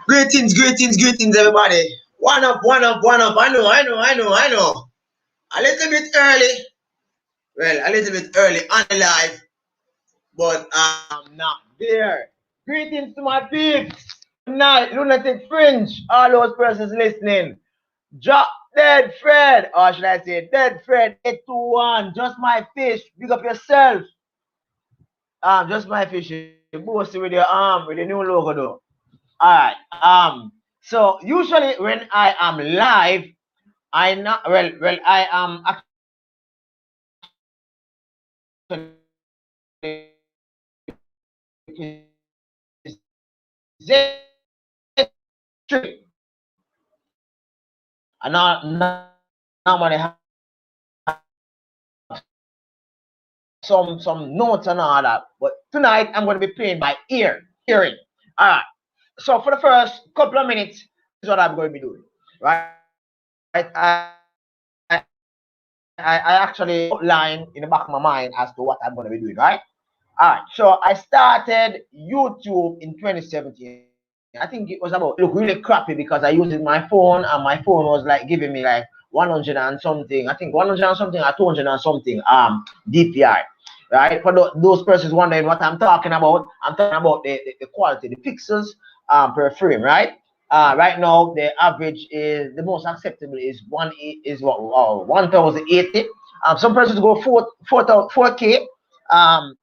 Greetings, everybody. One up. I know. A little bit early. Well, a little bit early on live, but I'm not there. Greetings to my peeps. Night, Lunatic Fringe, all those persons listening. Drop Dead Fred, or should I say Dead Fred 821. Just my fish. Big up yourself. Just my fish. You boast with your arm with the new logo though. Alright. So usually when I am live, I am I normally have some notes and all that, but tonight I'm going to be playing by hearing. All right. So for the first couple of minutes, is what I'm going to be doing. Right. I actually outline in the back of my mind as to what I'm going to be doing. Right. All right. So I started YouTube in 2017. I think it was about look really crappy because I used my phone and my phone was like giving me like 100 and something. I think 100 and something or 200 and something DPI. Right? For those persons wondering what I'm talking about, I'm talking about the quality, the pixels per frame, right? Right now the average is the most acceptable is 1080. Some persons go 4K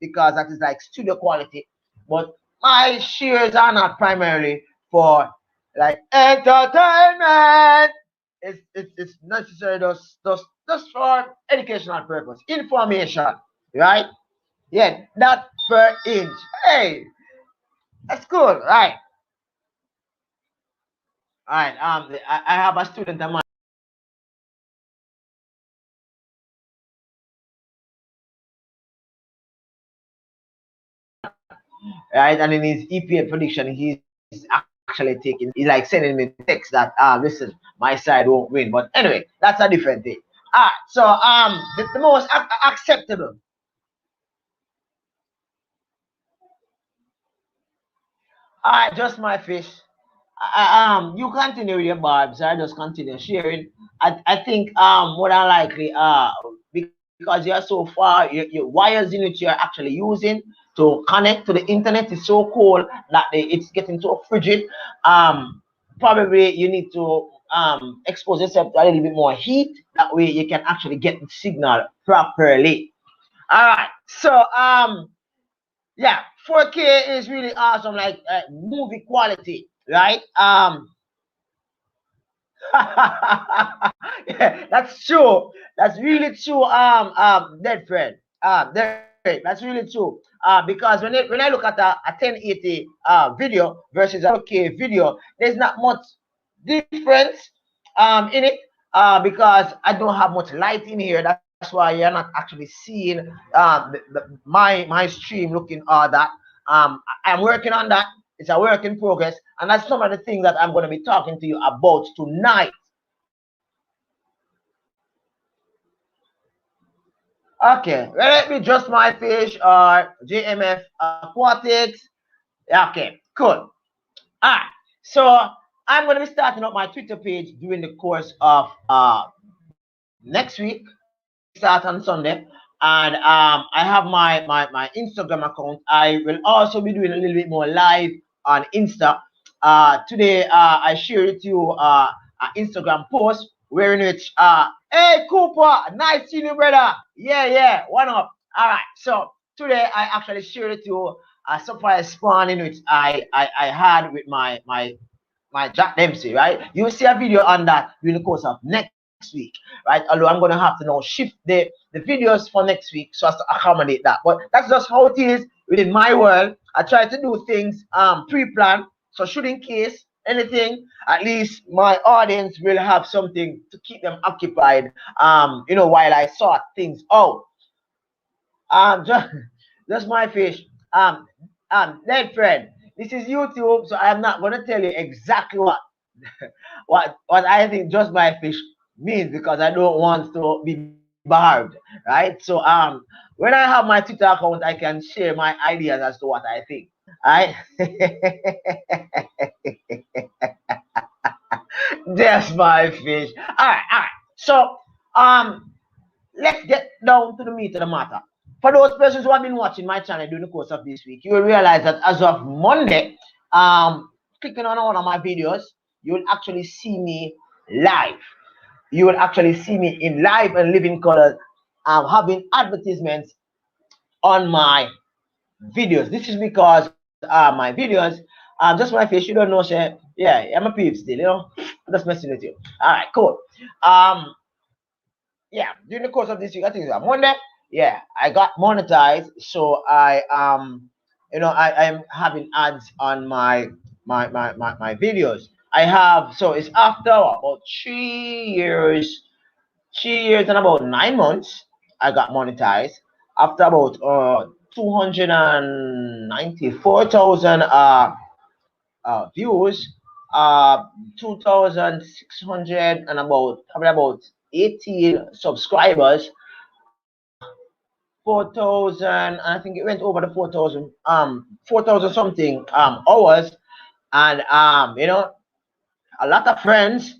because that is like studio quality, but my shares are not primarily for like entertainment. It's necessary just for educational purpose, information, right? Yeah, not per inch. Hey, that's good, right? All right. I have a student of mine. Right, and in his EPA prediction, he's actually he's like sending me text that listen, my side won't win. But anyway, that's a different thing. So the most acceptable. Just my fish. You continue with your barbs. I just continue sharing. I think more than likely because you're so far, your wires in which you're actually using to connect to the internet is so cold that it's getting so frigid. Probably you need to expose yourself to a little bit more heat. That way you can actually get the signal properly. All right. So yeah, 4K is really awesome, like movie quality, right? Yeah, that's true. That's really true. Dead friend. That's really true. Because when I look at a 1080 video versus a 4K video, there's not much difference in it. Because I don't have much light in here. That's why you're not actually seeing my stream looking all that. I'm working on that. It's a work in progress, and that's some of the things that I'm going to be talking to you about tonight. Okay, let me just my fish or JMF Aquatics. Okay, cool. Alright, so I'm going to be starting up my Twitter page during the course of next week. Start on Sunday, and I have my Instagram account. I will also be doing a little bit more live on Insta. Today I shared with you an Instagram post wherein which hey Cooper, nice seeing you, brother. Yeah, one up. All right, so today I actually shared with you a surprise spawn in which I had with my Jack Dempsey, right? You will see a video on that during the course of next week, right? Although I'm gonna have to now shift the videos for next week so as to accommodate that. But that's just how it is within my world. I try to do things pre-planned. So should in case anything, at least my audience will have something to keep them occupied. While I sort things out. Just my fish. Dead friend. This is YouTube, so I'm not gonna tell you exactly what I think just my fish means because I don't want to be barbed, right? So when I have my Twitter account, I can share my ideas as to what I think. Right? That's my fish. All right. So um let's get down to the meat of the matter. For those persons who have been watching my channel during the course of this week, you will realize that as of Monday, clicking on one of my videos, you will actually see me live. You will actually see me in live and living color, having advertisements on my videos. This is because my videos, just my face, you don't know, say, yeah, I'm a peep still, I'm just messing with you. All right, cool. Um, yeah, during the course of this week, I think it's on Monday. Yeah, I got monetized, so I'm having ads on my videos. I have so it's after about 3 years, 3 years and about 9 months. I got monetized after about 294,000 views, 2,600 and about probably about 18 subscribers, 4,000, and I think it went over the 4,000 4,000 something hours, and a lot of friends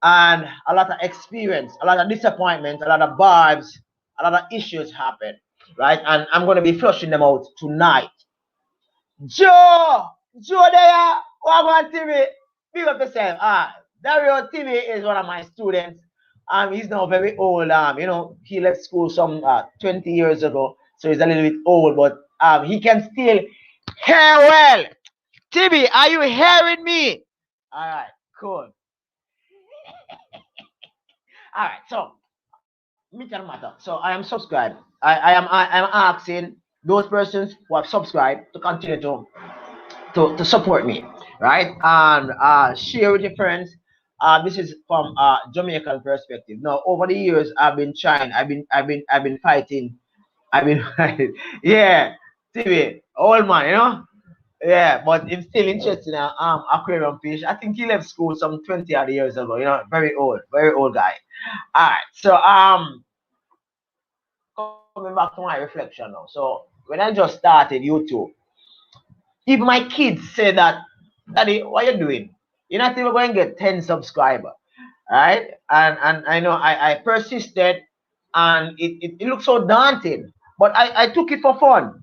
and a lot of experience, a lot of disappointment, a lot of vibes, a lot of issues happen, right? And I'm going to be flushing them out tonight. Joe there, Wagwan TV, big up yourself. Dario TV is one of my students. He's now very old. He left school some 20 years ago, so he's a little bit old, but he can still hear well. TV, are you hearing me? All right, cool. All right, so me tell matter. So I am subscribed. I am asking those persons who have subscribed to continue to support me, right? And share with your friends. This is from Jamaican perspective. Now, over the years, I've been trying. I've been fighting. I've been fighting. Yeah, TV, old man, Yeah, but it's still interesting. Aquarium fish. I think he left school some 20 odd years ago. Very old guy. All right. So coming back to my reflection now. So when I just started YouTube, if my kids say that, Daddy, what you doing? You're not even going to get 10 subscribers, right? And I know I persisted, and it looked so daunting, but I took it for fun.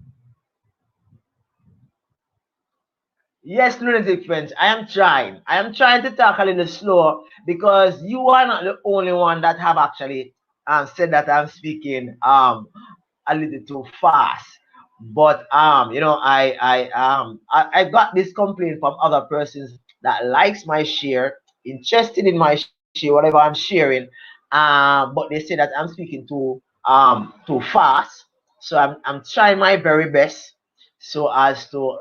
Yes, lunatic friends, I am trying. I am trying to talk a little slow because you are not the only one that have actually said that I'm speaking a little too fast. But I got this complaint from other persons that likes my share, interested in my share, whatever I'm sharing. But they say that I'm speaking too fast. So I'm trying my very best so as to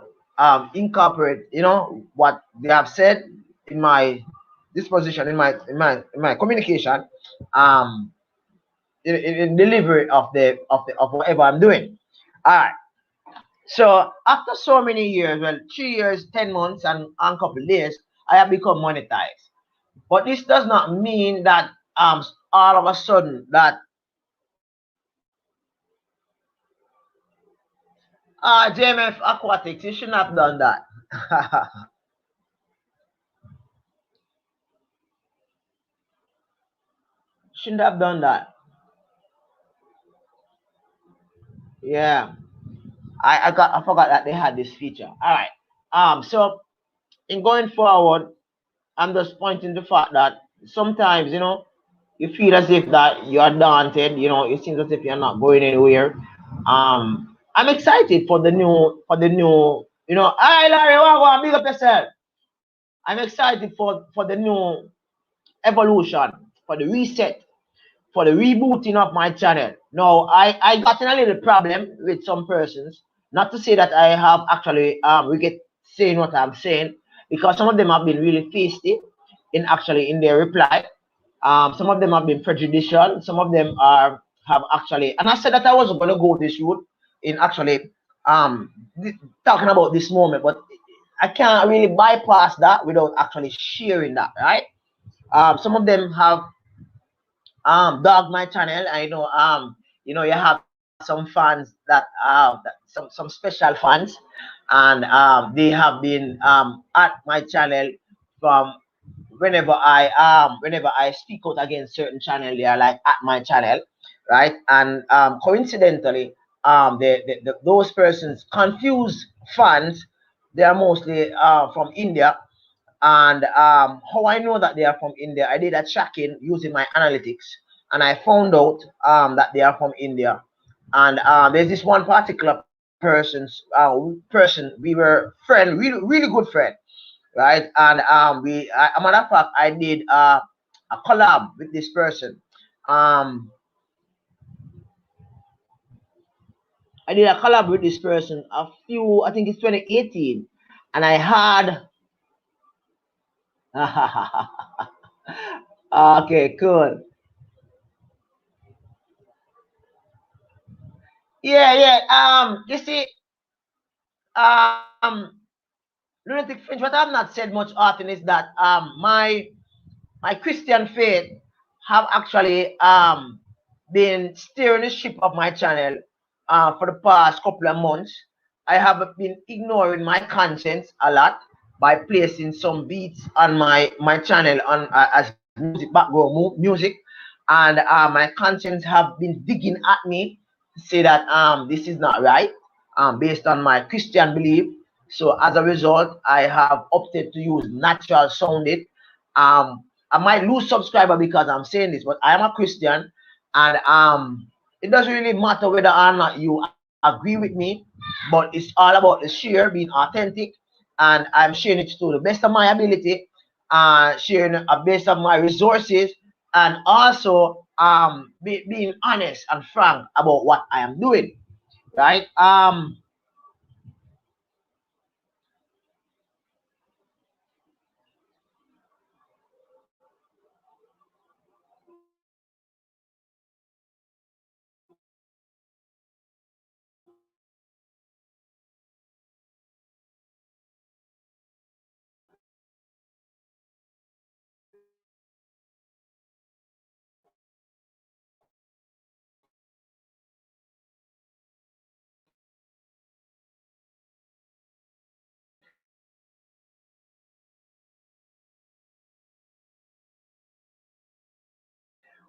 incorporate what they have said in my disposition, in my communication, um in delivery of whatever I'm doing. All right. So after so many years, well, 3 years, 10 months, and a couple days, I have become monetized. But this does not mean that all of a sudden that JMF Aquatics, you shouldn't have done that. Shouldn't have done that. Yeah. I forgot that they had this feature. All right. So in going forward, I'm just pointing the fact that sometimes, you feel as if that you are daunted, it seems as if you're not going anywhere. I'm excited for the new, hi Larry, what big up yourself. I'm excited for the new evolution, for the reset, for the rebooting of my channel. Now, I got in a little problem with some persons. Not to say that I have actually regret saying what I'm saying, because some of them have been really feisty in their reply. Some of them have been prejudicial. Some of them have actually, and I said that I wasn't going to go this route in actually um talking about this moment, but I can't really bypass that without actually sharing that, right? Some of them have dog my channel. I know you have some fans that some special fans, and they have been at my channel from whenever I speak out against certain channel, they are like at my channel, right? And coincidentally, those persons confused fans, they are mostly from India. And how I know that they are from India, I did a tracking using my analytics, and I found out that they are from India. And there's this one particular person we were friend, really good friend, right? And a matter of fact, I did a collab with this person. Um, I did a collab with this person I think it's 2018, and I had. Okay, cool. Yeah, yeah. You see, um, lunatic fringe. What I've not said much often is that my Christian faith have actually been steering the ship of my channel for the past couple of months. I have been ignoring my conscience a lot by placing some beats on my channel on as music background music, and my conscience have been digging at me to say that this is not right based on my Christian belief. So as a result, I have opted to use natural sounding. I might lose subscriber because I'm saying this, but I am a Christian, and it doesn't really matter whether or not you agree with me, but it's all about the share, being authentic, and I'm sharing it to the best of my ability, sharing a best of my resources, and also being honest and frank about what I am doing, right?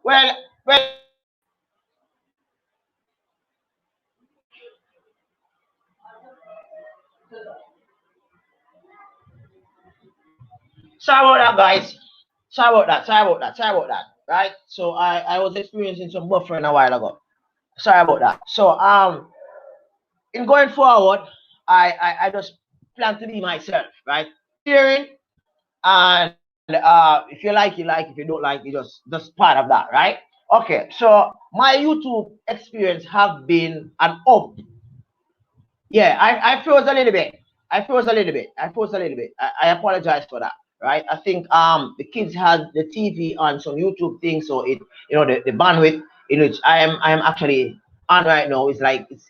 Well, well, sorry about that, guys. Sorry about that. Sorry about that. Sorry about that. Right. So I was experiencing some buffering a while ago. Sorry about that. So in going forward, I just plan to be myself, right? Sharing, and if you like, you like. If you don't like, you just part of that, right? Okay. So my YouTube experience have been an up. Yeah, I froze a little bit. I froze a little bit. I froze a little bit. I apologize for that. Right. I think the kids had the TV on some YouTube thing, so it the bandwidth in which I am actually on right now is like it's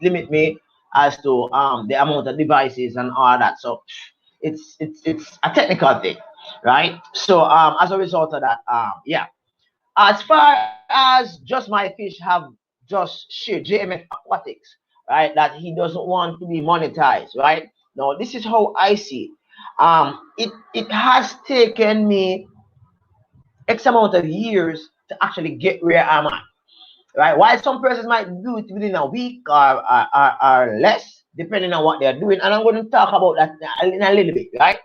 limit me as to the amount of devices and all that. So it's a technical thing, right? So as a result of that, yeah. As far as just my fish have just shared JMF Aquatics, right? That he doesn't want to be monetized, right? Now this is how I see it. It has taken me X amount of years to actually get where I'm at, right? While some persons might do it within a week or less, depending on what they're doing. And I'm going to talk about that in a little bit, right?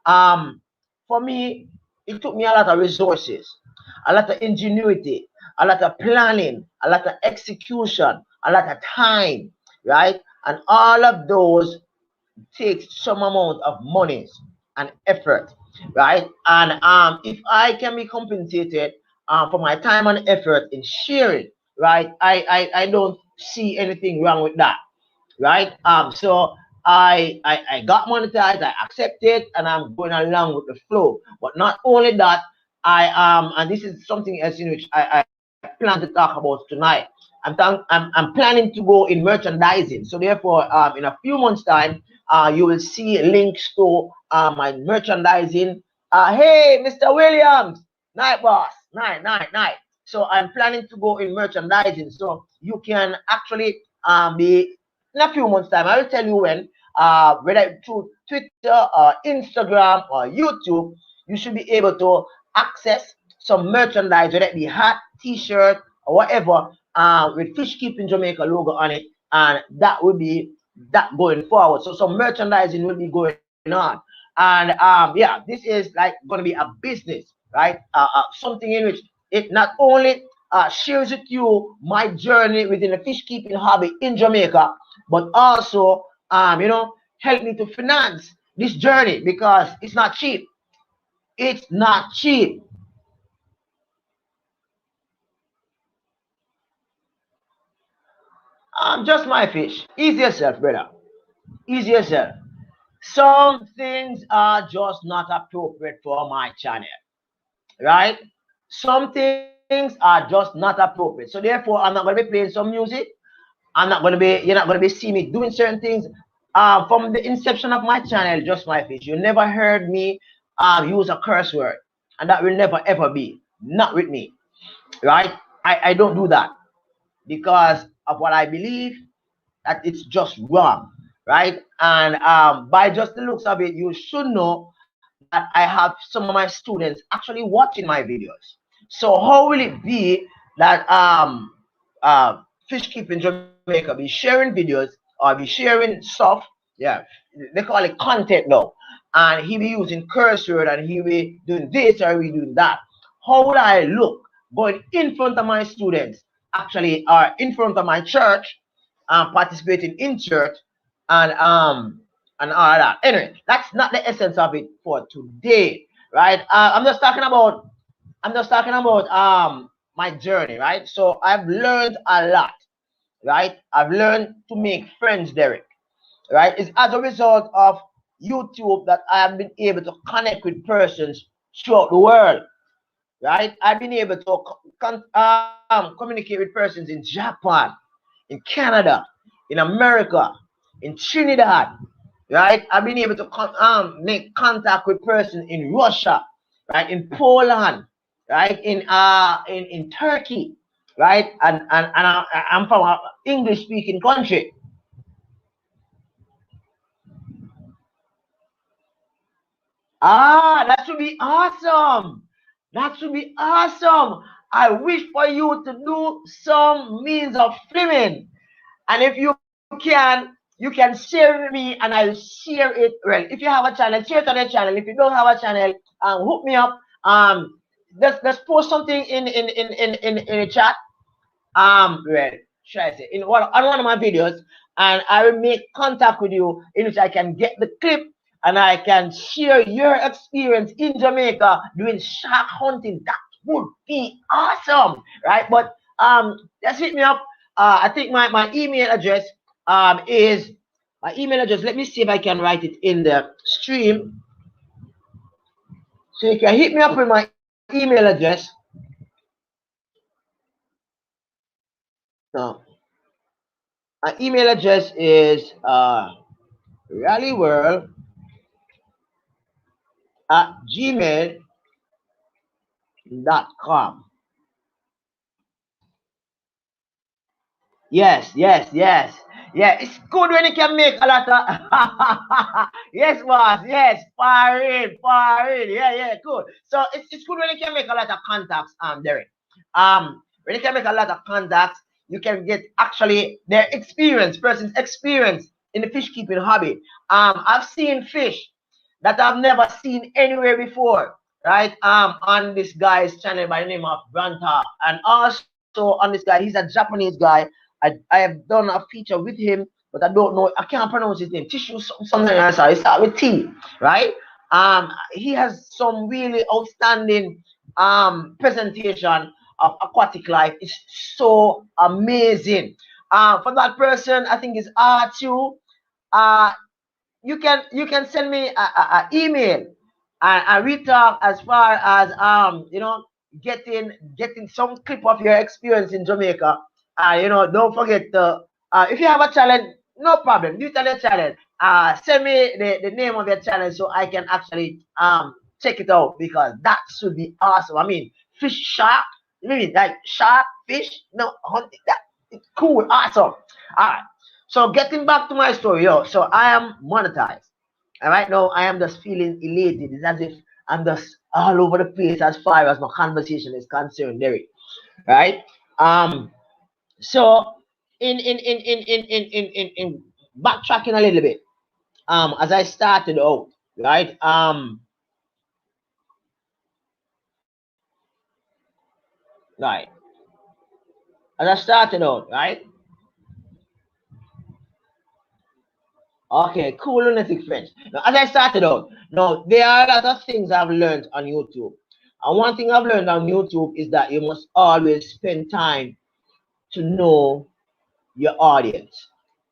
Um, for me, it took me a lot of resources, a lot of ingenuity, a lot of planning, a lot of execution, a lot of time, right? And all of those takes some amount of money and effort, right? And if I can be compensated for my time and effort in sharing, right, I don't see anything wrong with that, right? So I got monetized, I accept it, and I'm going along with the flow. But not only that, and this is something else in which I plan to talk about tonight. I'm planning to go in merchandising. So therefore, in a few months' time, you will see links to my merchandising. Hey, Mr. Williams, night boss, night. So I'm planning to go in merchandising. So you can actually be in a few months' time. I will tell you when. Whether through Twitter or Instagram or YouTube, you should be able to access some merchandise, whether it be hat, T-shirt, or whatever, with Fish Keeping Jamaica logo on it, and that will be that going forward. So some merchandising will be going on, and yeah, this is like going to be a business, right? Something in which it not only shares with you my journey within the fish keeping hobby in Jamaica, but also help me to finance this journey because it's not cheap. It's not cheap. Just my fish. Ease yourself, brother. Ease yourself. Some things are just not appropriate for my channel, right? Some things are just not appropriate. So therefore, I'm not going to be playing some music. I'm not going to be, you're not going to be seeing me doing certain things. From the inception of my channel, Just My Fish, you never heard me use a curse word. And that will never ever be. Not with me, right? I don't do that because of what I believe that it's just wrong, right? And by just the looks of it, you should know that I have some of my students actually watching my videos. So how will it be that fish keeping Jamaica be sharing videos or be sharing stuff? Yeah, they call it content now, and he be using curse word and he be doing this or he doing that. How would I look going in front of my students, actually, or in front of my church, participating in church, and and all that. Anyway, that's not the essence of it for today, right? I'm just talking about my journey, right? So I've learned a lot, right? I've learned to make friends, Derek, right? It's as a result of YouTube that I have been able to connect with persons throughout the world, right? I've been able to communicate with persons in Japan, in Canada, in America, in Trinidad, right? I've been able to make contact with persons in Russia, right? In Poland, right? In Turkey, right? I'm from an English speaking country. That should be awesome. That should be awesome. I wish for you to do some means of filming. And if you can share with me and I'll share it. Well, if you have a channel, share it on your channel. If you don't have a channel, hook me up. Let's post something in a chat. Well, should I say on one of my videos, and I will make contact with you in which I can get the clip and I can share your experience in Jamaica doing shark hunting. That would be awesome, right? But just hit me up. I think my email address is my email address. Let me see if I can write it in the stream. So you can hit me up with my email address. So my email address is rallyworld at gmail.com. Yes. Yeah, it's good when you can make a lot of yes, boss. Yes, fire in. Yeah, good. So it's good when you can make a lot of contacts, Derek. When you can make a lot of contacts, you can get actually their experience, person's experience in the fish keeping hobby. I've seen fish that I've never seen anywhere before, right? On this guy's channel by the name of Branta, and also on this guy, he's a Japanese guy. I have done a feature with him, but I don't know, I can't pronounce his name. Tissue something else. It start with T, right? He has some really outstanding presentation of aquatic life. It's so amazing. For that person, I think it's R2. Uh, you can send me a email and we talk as far as getting some clip of your experience in Jamaica, Don't forget to, if you have a challenge, no problem. Do it on your channel. Send me the name of your channel so I can actually check it out because that should be awesome. I mean, fish shark, I mean like shark, fish, no hunting. That it's cool, awesome. All right. So getting back to my story, yo. So I am monetized, and right now I am just feeling elated. It's as if I'm just all over the place as far as my conversation is concerned, Derek. Right? Um, so in backtracking a little bit, as I started out, right? Right. As I started out, right? Okay, cool lunatic friends. Now, as I started out, now there are a lot of things I've learned on YouTube. And one thing I've learned on YouTube is that you must always spend time to know your audience,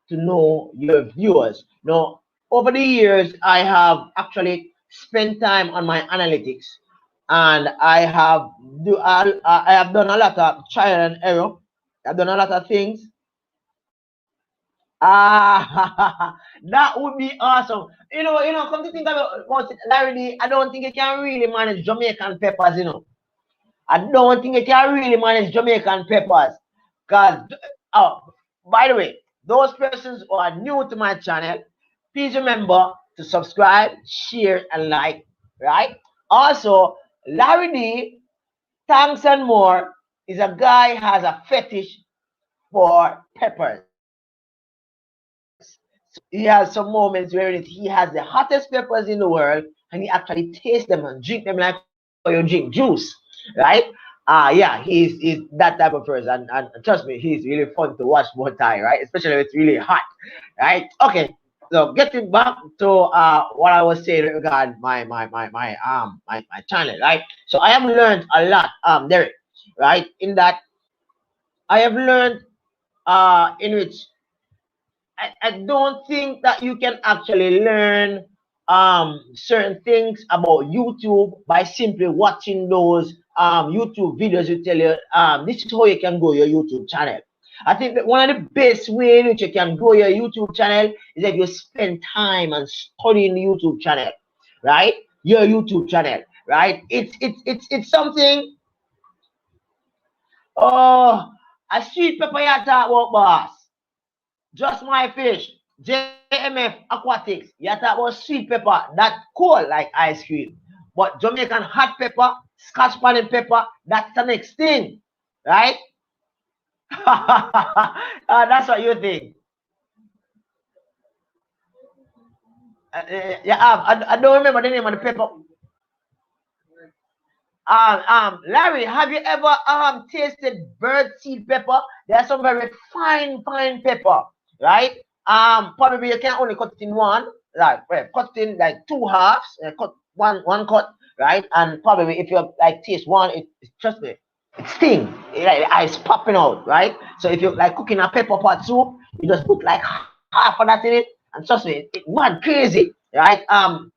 to know your viewers. Now, over the years, I have actually spent time on my analytics, and I have done a lot of trial and error. I've done a lot of things. That would be awesome. Come to think about it, Larry, I don't think you can really manage Jamaican peppers. I don't think you can really manage Jamaican peppers. Because, oh, by the way, those persons who are new to my channel, please remember to subscribe, share, and like, right? Also, Larry D, Thanks and More, is a guy has a fetish for peppers. So he has some moments where he has the hottest peppers in the world and he actually tastes them and drink them like how you drink juice, right? Yeah, he's that type of person, and trust me, he's really fun to watch more time, right? Especially if it's really hot, right? Okay, so getting back to what I was saying regarding my channel, right? So I have learned a lot, Derek, right? In that I have learned in which I don't think that you can actually learn certain things about YouTube by simply watching those YouTube videos who tell you this is how you can grow your YouTube channel. I think that one of the best way in which you can grow your YouTube channel is if you spend time and studying the YouTube channel, right? Your YouTube channel, right? It's something. Oh, a sweet pepper you talk about, boss. Just my fish. JMF Aquatics. You talk about sweet pepper, that cool like ice cream. But Jamaican hot pepper, Scotch bonnet pepper, that's the next thing. Right? That's what you think. Yeah, I don't remember the name of the pepper. Larry, have you ever tasted bird seed pepper? There's some very fine pepper, right? Probably you can only cut it in one, like well, cut it in like two halves, cut one cut, right? And probably if you like taste one, trust me, it sting, like the eyes popping out, right? So if you like cooking a pepper pot soup, you just put like half of that in it, and trust me, it went crazy, right?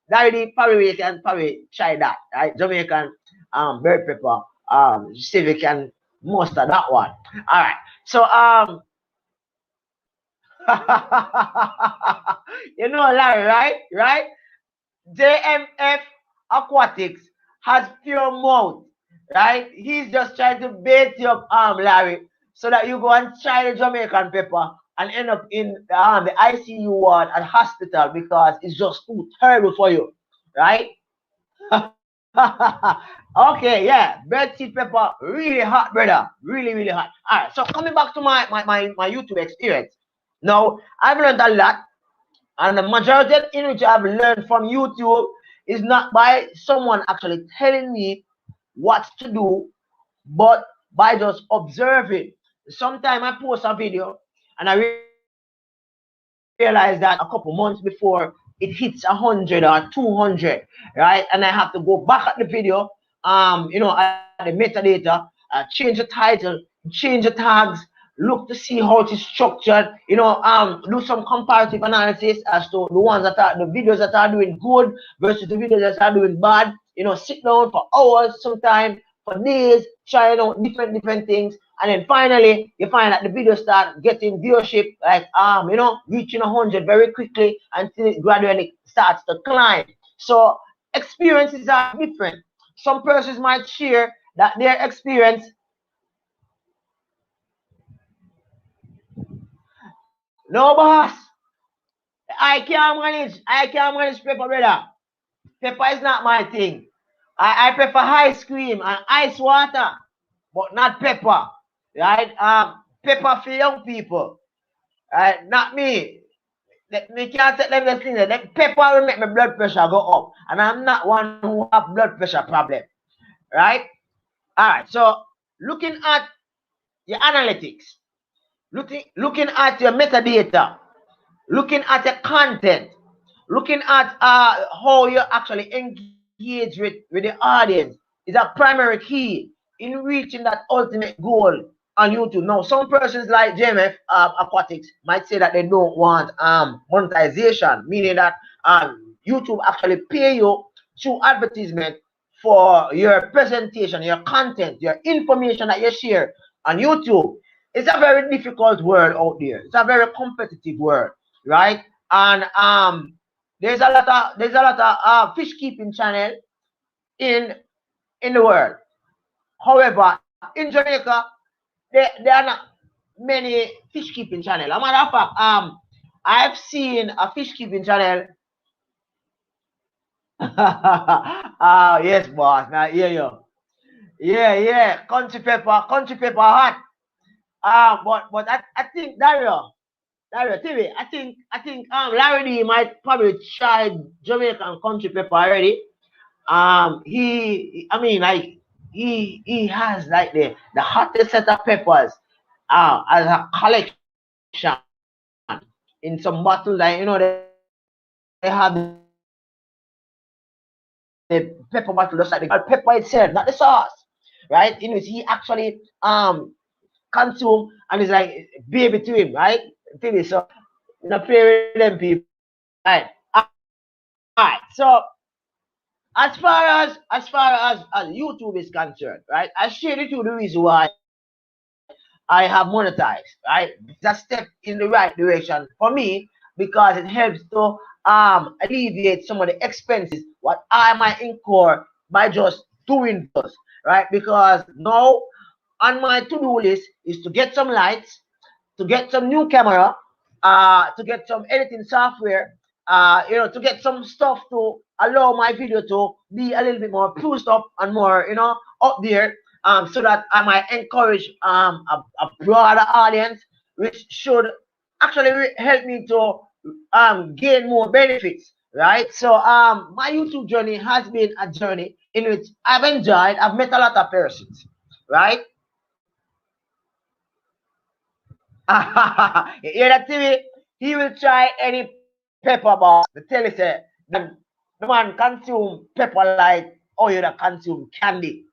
Larry, probably you can probably try that, right? Jamaican bell pepper, see if we can muster that one. All right. So Larry, right? Right? JMF Aquatics has pure mouth, right? He's just trying to bait you up, Larry, so that you go and try the Jamaican pepper and end up in the ICU ward at hospital because it's just too terrible for you, right? Okay, yeah, bread seed pepper, really hot, brother, really hot. All right, so coming back to my YouTube experience. Now, I've learned a lot, and the majority in which I've learned from YouTube is not by someone actually telling me what to do, but by just observing. Sometimes I post a video and I realize that a couple months before it hits 100 or 200, right? And I have to go back at the video, at the metadata, change the title, change the tags, look to see how it is structured, do some comparative analysis as to the videos that are doing good versus the videos that are doing bad, sit down for hours, sometimes for days, trying out different things and then finally you find that the video start getting viewership, like reaching 100 very quickly until it gradually starts to climb. So experiences are different. Some persons might share that their experience. No, boss. I can't manage pepper, brother. Pepper is not my thing. I prefer ice cream and ice water, but not pepper. Right? Pepper for young people. Right? Not me. Me can't take them the thing. The pepper will make my blood pressure go up. And I'm not one who have blood pressure problem. Right? Alright, so looking at your analytics, looking at your metadata, looking at your content, looking at how you actually engage with the audience is a primary key in reaching that ultimate goal on YouTube. Now, some persons like JMF Aquatics might say that they don't want monetization, meaning that YouTube actually pay you through advertisement for your presentation, your content, your information that you share on YouTube. It's a very difficult world out there. It's a very competitive world, right? And there's a lot of fish keeping channel in in the world. However, in Jamaica, there are not many fish keeping channel. As a matter of fact, I've seen a fish keeping channel. Yes, boss. Now hear you. Yeah. Country pepper hot. But I think Dario TV. I think Larry D might probably try Jamaican country pepper already. He I mean like he has like the hottest set of peppers as a collection in some bottles, like they have the pepper bottle just like the pepper itself, not the sauce, right? In which he actually consume and is like baby to him, right? TV. So you know play with them people. All right. So as far as YouTube is concerned, right? I shared with you the reason why I have monetized, right? It's a step in the right direction for me because it helps to alleviate some of the expenses what I might incur by just doing videos, right? Because now on my to-do list is to get some lights, to get some new camera, to get some editing software, to get some stuff to allow my video to be a little bit more pushed up and more, up there, so that I might encourage a broader audience, which should actually help me to gain more benefits, right? So my YouTube journey has been a journey in which I've enjoyed. I've met a lot of persons, right? You hear that TV? He will try any pepper boss. The tell you say the man consume pepper like how you consume candy.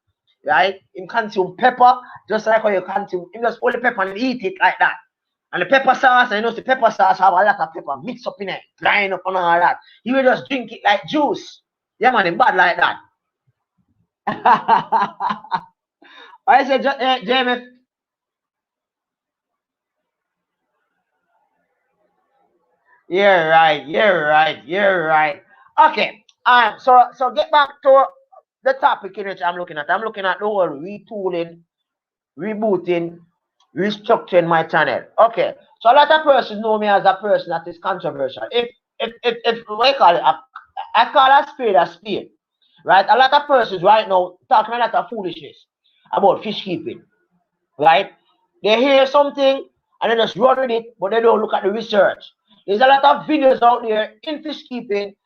Right? Him consume pepper just like how you consume him just hold the pepper and eat it like that. And the pepper sauce, and the pepper sauce have a lot of pepper mixed up in it, grind up and all that. He will just drink it like juice. Yeah man, him bad like that. I said Jamie. You're right. Okay. So get back to the topic in which I'm looking at. I'm looking at the whole retooling, rebooting, restructuring my channel. Okay. So a lot of persons know me as a person that is controversial. If what you call it, I call a spade a spade. Right? A lot of persons right now talking a lot of foolishness about fish keeping. Right? They hear something and they just run with it, but they don't look at the research. There's a lot of videos out there in fish keeping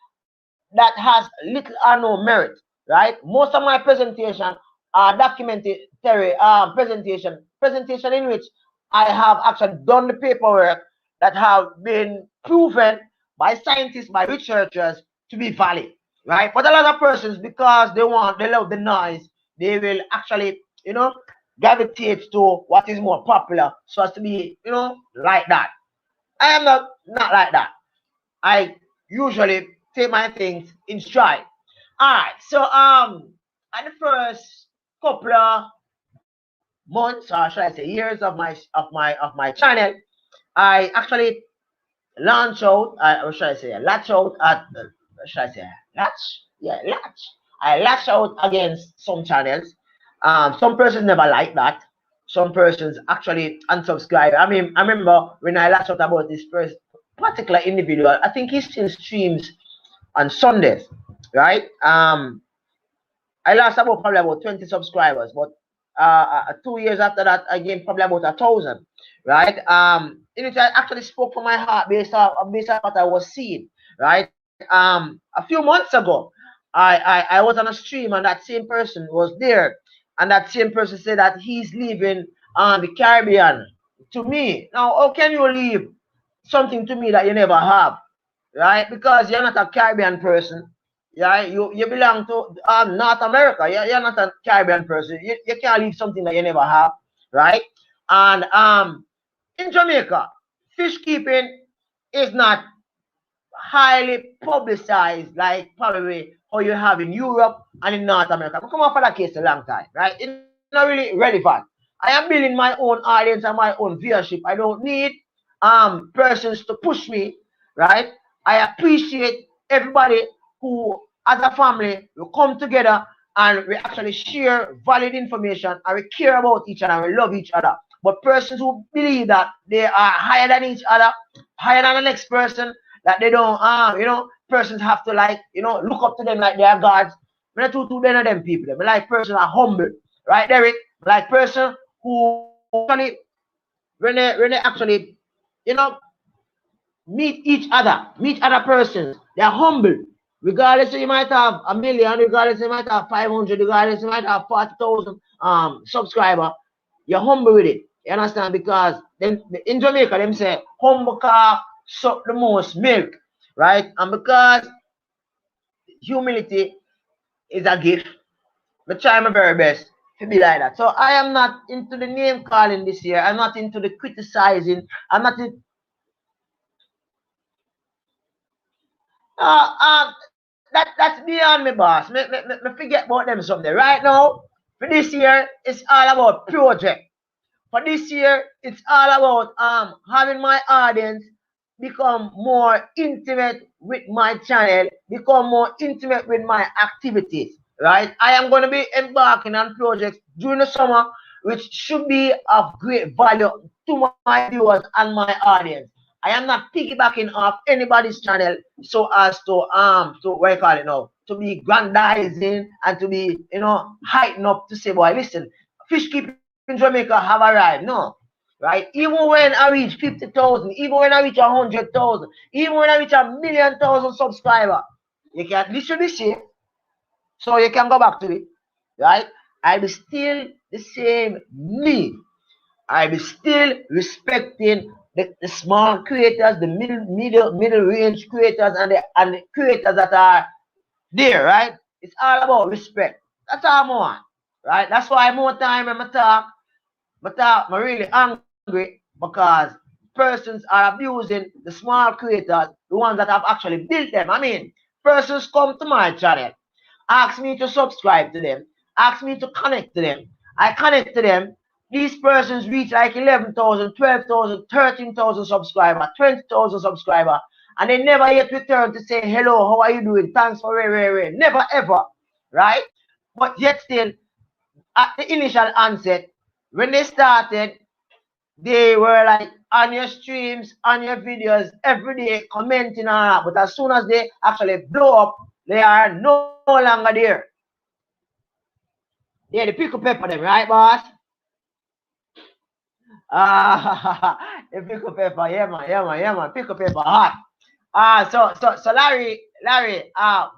that has little or no merit, right? Most of my presentation are documentary presentation in which I have actually done the paperwork that have been proven by scientists, by researchers to be valid, right? But a lot of persons, because they love the noise, they will actually, gravitate to what is more popular so as to be, like that. I am not like that. I usually take my things in stride. All right. So at the first couple of months, or should I say years of my channel, I actually launch out, or should I say, latch out at, should I say, latch? Yeah, latch. I latch out against some channels. Some persons never like that. Some persons actually unsubscribe. I mean, I remember when I latched out about this first particular individual. I think he still streams on Sundays, right? I lost about probably about 20 subscribers, but 2 years after that, I gained probably about 1,000, right? In which I actually spoke from my heart based on what I was seeing, right? A few months ago, I was on a stream and that same person was there, and that same person said that he's leaving the Caribbean to me. Now, how can you leave something to me that you never have, right? Because you're not a Caribbean person. Yeah, you belong to North America. You're not a Caribbean person. You can't leave something that you never have, right? And in Jamaica, fish keeping is not highly publicized like probably how you have in Europe and in North America. I come off of that case a long time, right? It's not really relevant. I am building my own audience and my own viewership. I don't need persons to push me, right? I appreciate everybody who, as a family, we come together and we actually share valid information and we care about each other and we love each other. But persons who believe that they are higher than each other, higher than the next person, that they don't, persons have to like, look up to them like they are gods. I'm not too many of them people. I like persons are humble, right, Derek? I like person who actually, when they actually, you know, meet other persons. They're humble. Regardless, you might have a million, regardless, you might have 500, regardless, you might have 40,000 subscriber. You're humble with it. You understand? Because them, in Jamaica, them say, humble calf suck the most milk, right? And because humility is a gift, I try my very best to be like that. So I am not into the name calling this year. I'm not into the criticizing. I'm not in, that's beyond me, boss. Me forget about them someday. Right now, for this year, it's all about project. For this year, it's all about having my audience become more intimate with my channel, become more intimate with my activities. Right? I am going to be embarking on projects during the summer, which should be of great value to my viewers and my audience. I am not piggybacking off anybody's channel so as to what you call it now, to be grandizing and to be heighten up to say, boy, listen, fish keeping Jamaica have arrived. No, right? Even when I reach 50,000, even when I reach 100,000, even when I reach 1,000,000 subscriber, you can this should be safe, so you can go back to it, right? I be still the same me. I be still respecting the small creators, the middle range creators, and the creators that are there, right? It's all about respect. That's all I want, right? That's why more time when I talk, I'm really angry because persons are abusing the small creators, the ones that have actually built them. I mean, persons come to my channel, ask me to subscribe to them, ask me to connect to them. I connect to them. These persons reach like 11,000, 12,000, 13,000 subscribers, 20,000 subscribers, and they never yet return to say, hello, how are you doing? Thanks for never ever, right? But yet still, at the initial onset, when they started, they were like on your streams, on your videos every day, commenting on that. But as soon as they actually blow up, they are no longer there. Yeah, the pickle pepper them, right, boss? The pickle pepper, yeah, man. Pickle pepper hot. So Larry,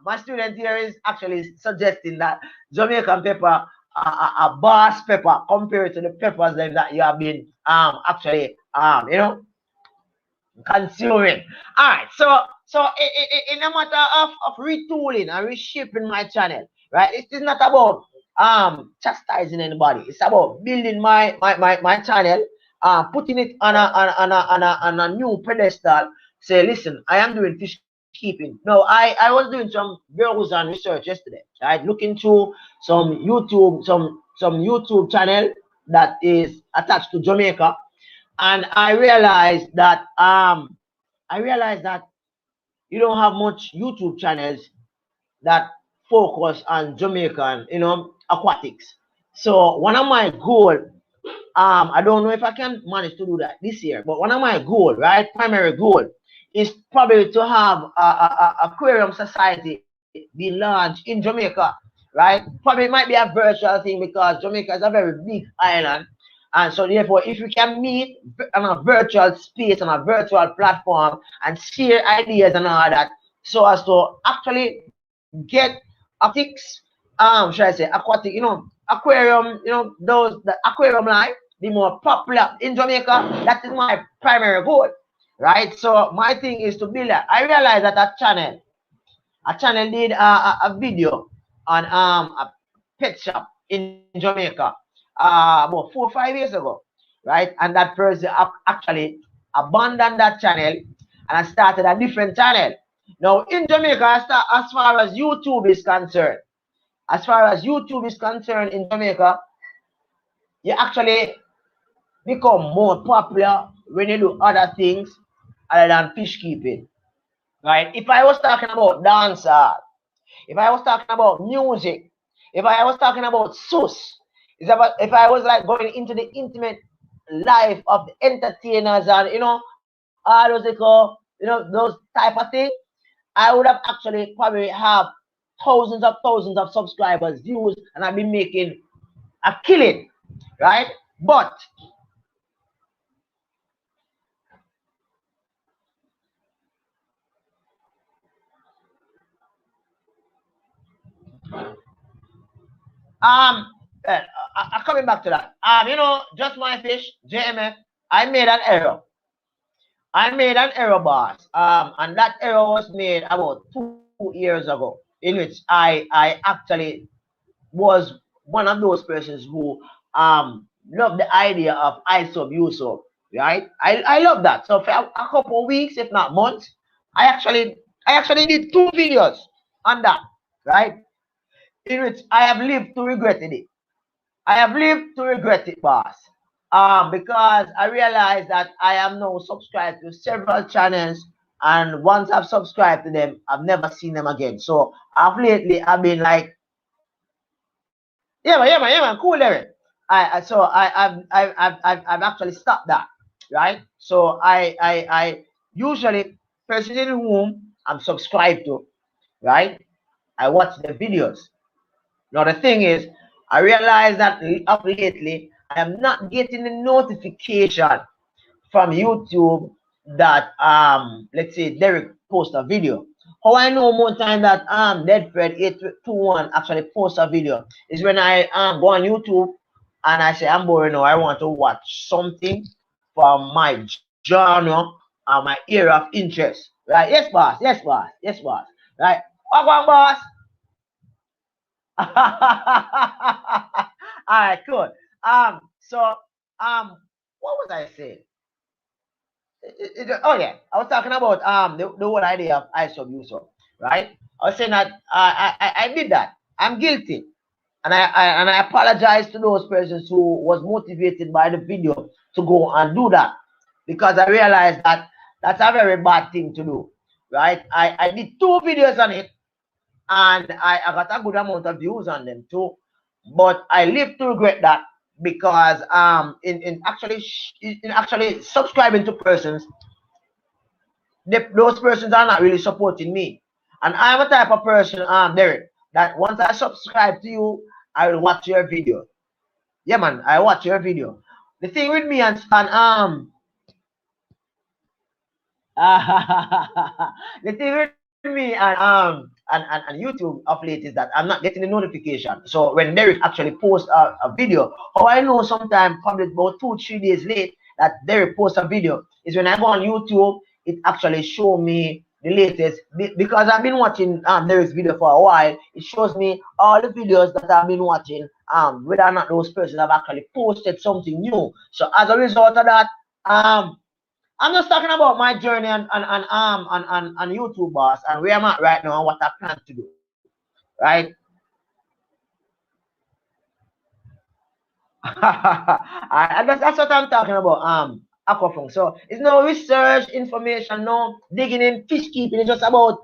my student here is actually suggesting that Jamaican pepper, a boss pepper compared to the peppers that you have been actually consuming. All right, so in a matter of retooling and reshaping my channel, right? It is not about chastising anybody. It's about building my channel, putting it on a new pedestal. Say, listen, I am doing fish keeping. No, I was doing some browse and research yesterday, right? Looking through some YouTube channel, that is attached to Jamaica, and I realized that you don't have much YouTube channels that focus on Jamaican, aquatics. So one of my goal, I don't know if I can manage to do that this year, but one of my goal, right, primary goal, is probably to have a aquarium society be launched in Jamaica, right? Probably it might be a virtual thing because Jamaica is a very big island, and so therefore, if we can meet on a virtual space, on a virtual platform, and share ideas and all that, so as to actually get aquatics, should I say aquatic, aquarium, those the aquarium life be more popular in Jamaica. That is my primary goal, right? So my thing is to build that. I realized that a channel did a video on a pet shop in Jamaica about 4 or 5 years ago, right? And that person actually abandoned that channel and I started a different channel. Now in Jamaica, as far as YouTube is concerned, in Jamaica, you actually become more popular when you do other things other than fish keeping, right? If I was talking about dancer, if I was talking about music, if I was talking about sus, if I was like going into the intimate life of the entertainers and all those those type of things, I would have actually probably have thousands of subscribers, views, and I've been making a killing, right? But um, coming back to that, just my fish, JMF, I made an error. I made an error, boss. And that error was made about 2 years ago, in which I actually was one of those persons who love the idea of I sub you sub, right? I love that. So for a couple of weeks, if not months, I actually I actually did 2 videos on that, right? In which I have lived to regret it. I have lived to regret it, boss. Because I realized that I am now subscribed to several channels, and once I've subscribed to them, I've never seen them again. So I've lately I've been like, yeah, man, cool, Larry. I've actually stopped that, right? So I usually person in whom I'm subscribed to, right? I watch the videos. Now the thing is, I realize that up lately I am not getting the notification from YouTube that let's say Derek post a video. How I know more time that Deadfred 821 actually post a video is when I go on YouTube and I say I'm bored now, I want to watch something from my genre and my area of interest. Right? Yes, boss, yes, boss. Right? What, boss? All right, cool. So what was I saying? Oh yeah, I was talking about the whole idea of ISO user, right? I was saying that I did that. I'm guilty, and I apologize to those persons who was motivated by the video to go and do that, because I realized that that's a very bad thing to do, right? I did 2 videos on it, and I got a good amount of views on them too. But I live to regret that because in actually subscribing to persons, those persons are not really supporting me. And I'm a type of person, Derek, that once I subscribe to you, I will watch your video. Yeah, man, I watch your video. The thing with me and the thing with me and YouTube of late is that I'm not getting the notification. So when Derek actually posts a video, how I know sometime probably about 2 3 days late that Derek posts a video is when I go on YouTube, it actually show me the latest because I've been watching Derek's video for a while. It shows me all the videos that I've been watching, whether or not those persons have actually posted something new. So as a result of that, I'm just talking about my journey on YouTube, boss, and where I'm at right now and what I plan to do, right? That's what I'm talking about. Aquafunk. So it's no research, information, no digging in fish keeping. It's just about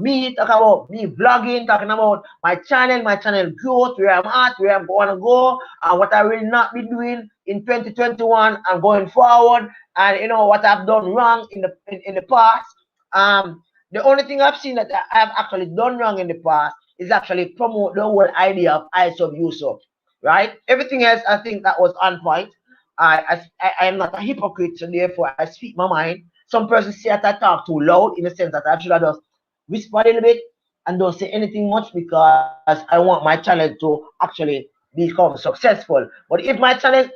me talking about me vlogging, talking about my channel growth, where I'm at, where I'm going to go, and what I will not be doing in 2021 and going forward, and you know what I've done wrong in the past. The only thing I've seen that I've actually done wrong in the past is actually promote the whole idea of I sub you sub, right? Everything else, I think that was on point. I am not a hypocrite, so therefore I speak my mind. Some persons say that I talk too loud in the sense that I should have just whisper a little bit and don't say anything much because I want my channel to actually become successful. But if my channel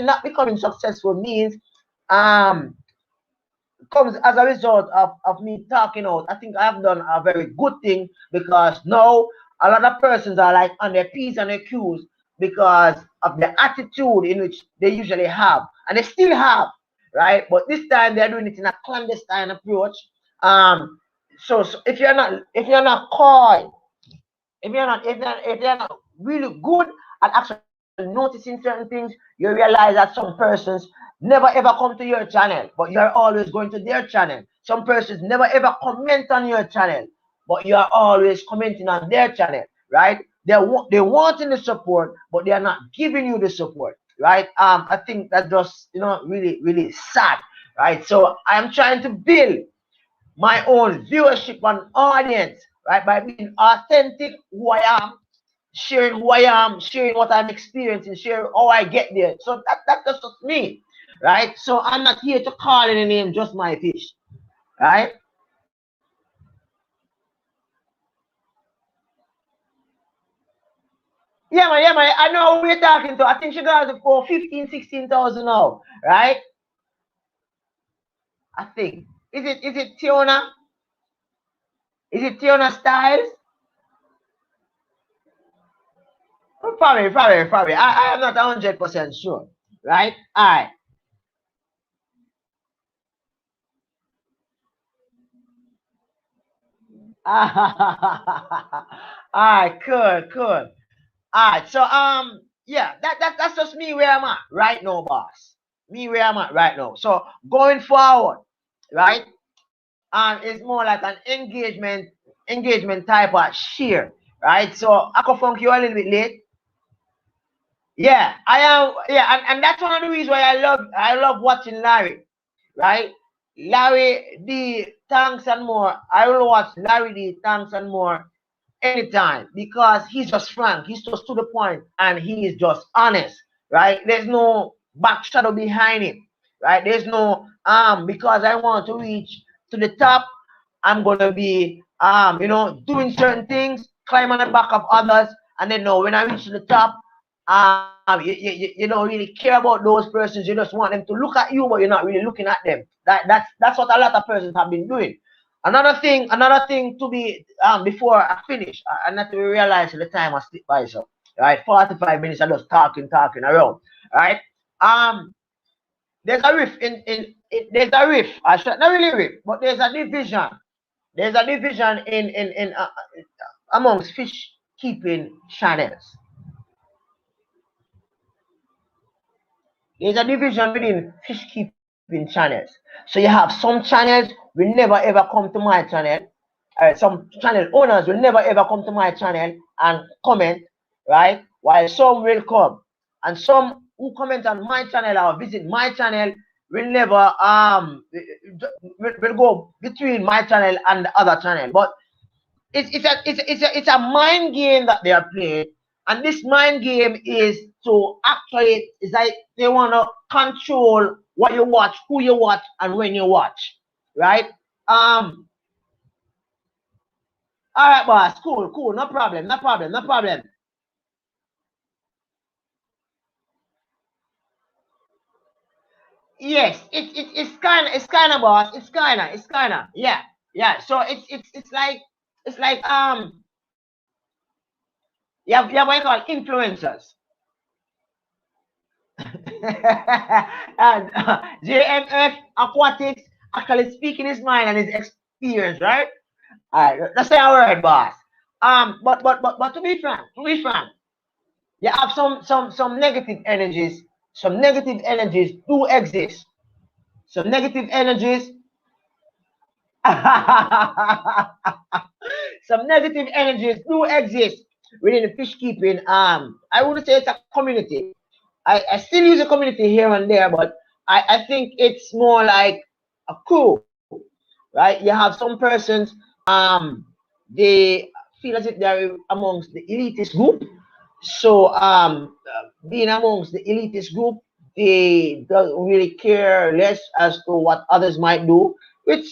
not becoming successful means um comes as a result of me talking out, I think I've done a very good thing because now a lot of persons are like on their P's and their Q's because of the attitude in which they usually have, and they still have, right? But this time they're doing it in a clandestine approach. So if you're not coy, if you're not really good at actually noticing certain things, you realize that some persons never ever come to your channel, but you are always going to their channel. Some persons never ever comment on your channel, but you are always commenting on their channel, right? They wanting the support, but they are not giving you the support, right? I think that just really really sad, right? So I'm trying to build my own viewership and audience, right? By being authentic who I am, sharing who I am, sharing what I'm experiencing, sharing how I get there. So that's just me, right? So I'm not here to call any name, just my fish, right? Yeah, man. I know who we're talking to. I think she got it for 15, 16,000 now, right? I think. Is it Tiona? Is it Tiona Styles? Probably. I am not 100% sure, right? All right. All right, cool. All right, so yeah, that's just me where I'm at right now, boss. Me where I'm at right now. So going forward, right? It's more like an engagement type of share, right? So Aqua Funk, you're a little bit late. Yeah, I am. Yeah, and that's one of the reasons why I love watching Larry, right? Larry D, thanks and more. I will watch Larry D, thanks and more anytime because he's just frank, he's just to the point, and he is just honest, right? There's no back shadow behind it, right? There's no because I want to reach to the top, I'm gonna be doing certain things, climb on the back of others, and then no, when I reach to the top, you don't really care about those persons. You just want them to look at you, but you're not really looking at them. That's what a lot of persons have been doing. Another thing to be before I finish, and not to realize the time I slip by, so right, 45 minutes I just talking around, right? Um, there's a riff there's a riff. I should not really riff, but there's a division. There's a division in amongst fish keeping channels. There's a division within fish keeping channels. So you have some channels will never ever come to my channel. Some channel owners will never ever come to my channel and comment, right? While some will come, and some who comment on my channel or visit my channel will never will go between my channel and the other channel. But it's a mind game that they are playing, and this mind game is to actually is like they want to control what you watch, who you watch, and when you watch, right? All right, boss, cool, no problem. Yes, it's kind of boss, it's kind of yeah. So it's like you have what you call influencers. And JMF Aquatics actually speaking his mind and his experience, right? All right, that's our word, boss. But to be frank, You have some negative energies. Some negative energies do exist. Some negative energies. Some negative energies do exist within the fish keeping. I wouldn't say it's a community. I still use a community here and there, but I think it's more like a crew, right? You have some persons, they feel as if they're amongst the elitist group. So being amongst the elitist group, they don't really care less as to what others might do, which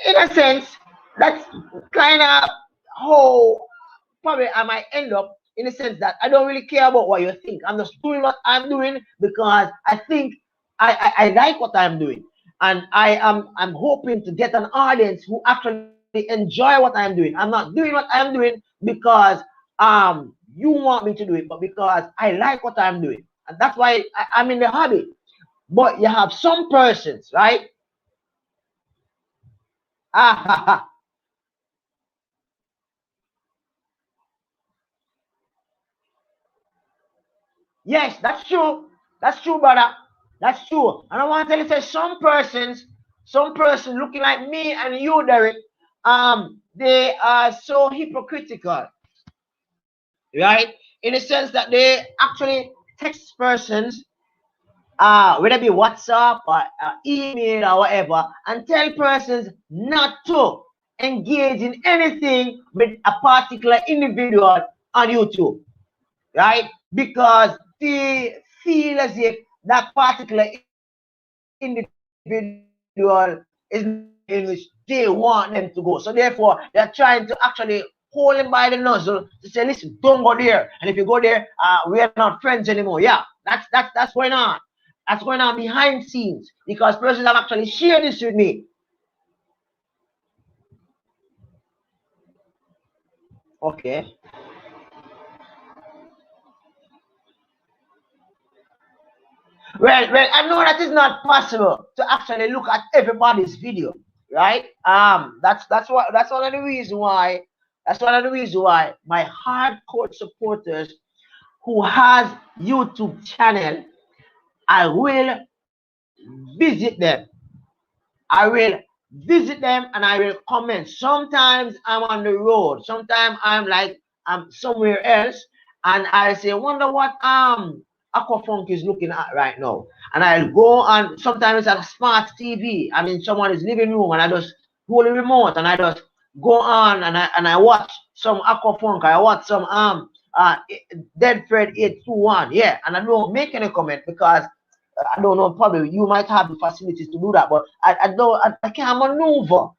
in a sense, that's kind of how probably I might end up in the sense that I don't really care about what you think. I'm just doing what I'm doing because I think I like what I'm doing. And I'm hoping to get an audience who actually enjoy what I'm doing. I'm not doing what I'm doing because you want me to do it, but because I like what I'm doing. And that's why I'm in the hobby. But you have some persons, right? Ah, yes, that's true. That's true, brother. That's true. And I want to tell you, say some person looking like me and you, Derek, they are so hypocritical, right? In the sense that they actually text persons, whether it be WhatsApp or email or whatever, and tell persons not to engage in anything with a particular individual on YouTube, right? Because they feel as if that particular individual is not in which they want them to go. So therefore, they're trying to actually hold him by the nozzle to say, listen, don't go there. And if you go there, we are not friends anymore. Yeah, that's going on. That's going on behind scenes because persons have actually shared this with me. Okay. Well, I know that is not possible to actually look at everybody's video, right? That's one of the reasons why my hardcore supporters who has YouTube channel, I will visit them. I will visit them and I will comment. Sometimes I'm on the road. Sometimes I'm somewhere else, and I say, wonder what Aquafunk is looking at right now. And I'll go on. Sometimes it's a smart TV. I'm in someone's living room, and I just hold the remote and I just go on and I watch some Aquafunk. I watch some Dead Fred 821. Yeah, and I don't make any comment because I don't know, probably you might have the facilities to do that, but I don't, I can't maneuver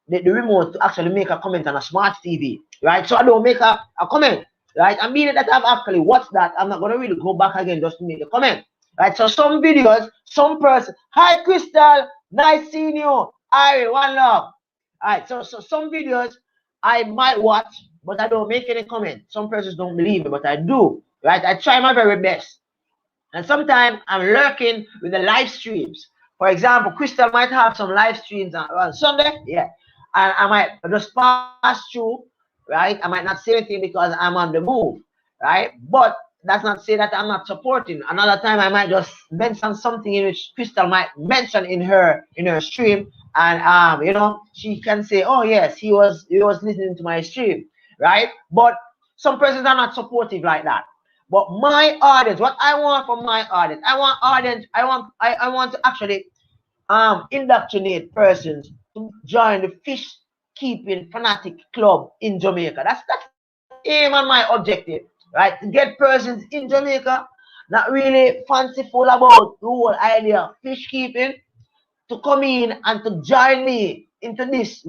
the remote to actually make a comment on a smart TV, right? So I don't make a comment, right? And meaning that I've actually watched that, I'm not going to really go back again just to make a comment, right? So some videos, some person, hi Crystal, nice seeing you, hi, one love. All right, so some videos I might watch, but I don't make any comment. Some persons don't believe it, but I do, right? I try my very best. And sometimes I'm lurking with the live streams. For example, Crystal might have some live streams on Sunday, yeah. And I might just pass through, right? I might not say anything because I'm on the move, right? But that's not say that I'm not supporting. Another time I might just mention something in which Crystal might mention in her stream, and she can say, oh yes, he was listening to my stream, right? But some persons are not supportive like that. But my audience, what I want from my audience, I want to actually indoctrinate persons to join the fish keeping fanatic club in Jamaica. That's the aim and my objective, right? To get persons in Jamaica not really fanciful about the whole idea of fish keeping to come in and to join me into this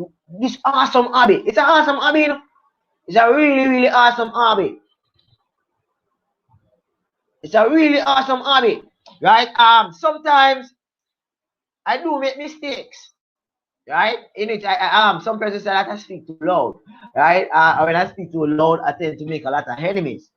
awesome hobby. It's an awesome hobby, you know? It's a really, really awesome hobby. It's a really awesome hobby, right? Sometimes I do make mistakes, right? In which some persons say that I speak too loud, right? When I speak too loud, I tend to make a lot of enemies.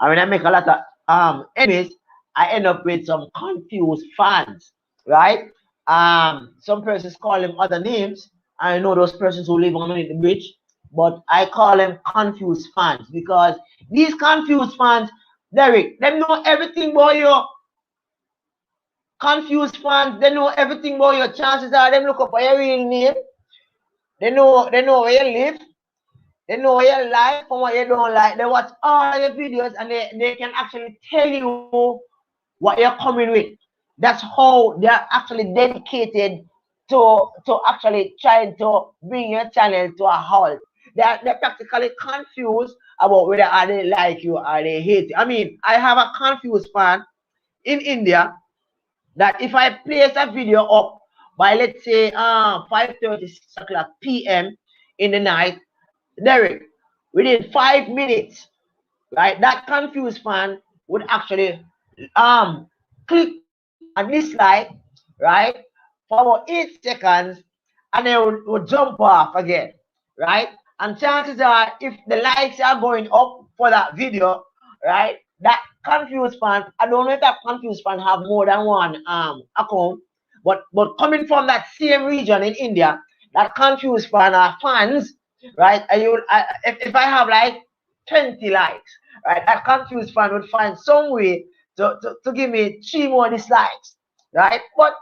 And when I make a lot of enemies, I end up with some confused fans, right? Some persons call them other names. I know those persons who live underneath the bridge, but I call them confused fans because these confused fans Derek, them know everything about your confused fans. They know everything about your chances are. Them look up for your real name. They know where you live. They know what you like from what you don't like. They watch all your videos and they can actually tell you what you're coming with. That's how they're actually dedicated to actually trying to bring your channel to a halt. They're practically confused about whether are they like you or they hate you. I mean, I have a confused fan in India that if I place a video up by let's say 5:30, 6 o'clock p.m. in the night, Derek, within 5 minutes, right, that confused fan would actually click and dislike, right, for about 8 seconds, and then would jump off again, right? And chances are, if the likes are going up for that video, right, that confused fan, I don't know if that confused fan have more than one account, but coming from that same region in India, that confused fan are fans, right? And if I have like 20 likes, right, that confused fan would find some way to give me 3 more dislikes, right? But